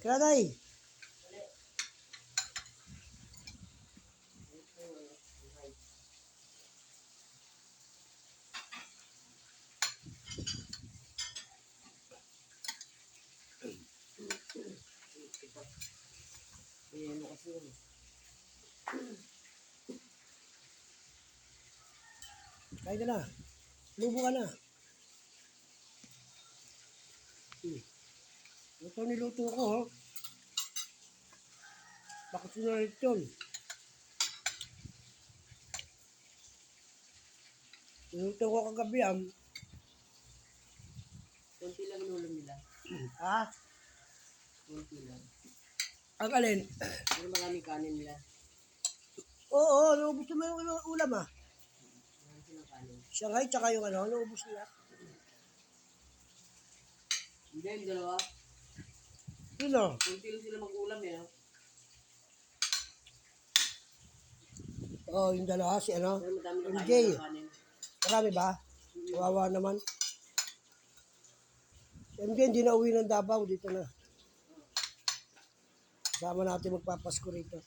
Nanay. Ayan mo kasi yun. Kain ka na. Lubo ka na. Ito niluto ko, ho. Bakit sinulit yun? Niluto ko kagabi, Kunti lang inulam nila. Ha? Kunti lang. Ang alin? Pero maraming kanin nila. Oo, naubos naman yung ulam, Marami silang kanin. Shanghai, tsaka yung naubos nila. Hindi, yung dalawa. Sino? Kunti lang sila mag-ulam eh. Oo, yung dalawa, si Pero madami na MJ. kain ng kanin. Marami ba? Kawawa naman. Si MJ, hindi na uwi ng Davao, dito na. Sama natin magpapasko rito.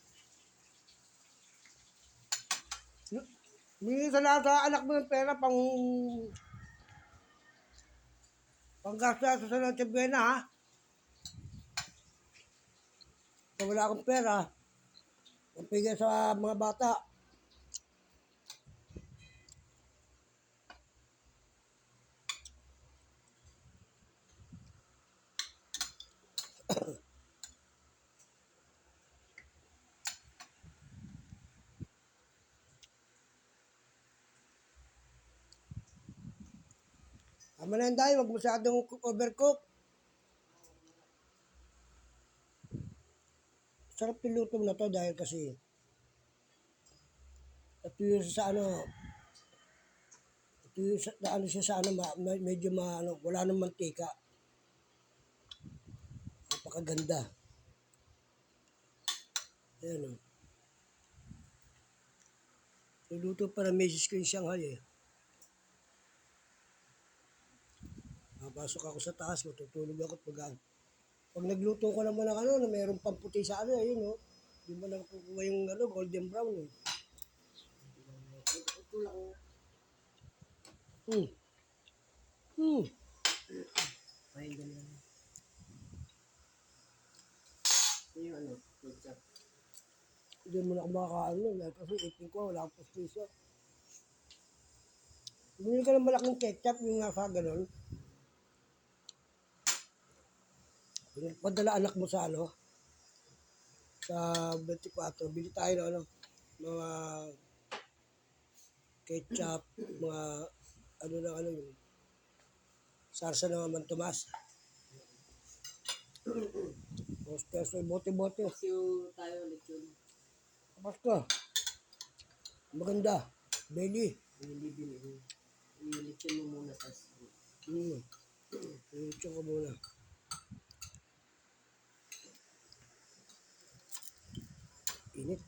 Hindi sa lahat sa anak mo ng pera panggastos sa Noche Buena, ha? Kung wala akong pera, pagpigay sa mga bata. Tama na yan tayo, huwag masyadong overcook. Sarap yung luto na to dahil kasi ito yung sa ito yung siya sa medyo wala nang mantika. Napakaganda. Ayan, niluto para misis ko yung Shanghai, eh. Papasok ako sa taas, matutulog ako pag nagluto ko naman ng na mayroong pamputi sa ayun, hindi mo na kukuha yung golden brown, eh. Ito lang. Hmm. Hmm. Ay, ganyan. Ito yung ketchup. Hindi mo na kumakain nun, kasi ipin ko, wala akong pustiso. Bumili ka ng malaking ketchup, yung nasa ganun. Padala anak mo sa sa 24, bili tayo ng mga ketchup, mga yung sarsa ng Aman Tomas. Peso, bote-bote. Kasi yung tayo ulit yun. Tapos ka. Maganda. Belly. Hindi binili. I-lechon mo muna tas. Ilitso ko muna. Init.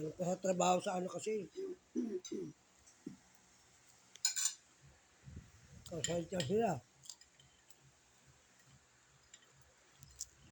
Ano pa sa trabaho sa kasi? Kasal sila.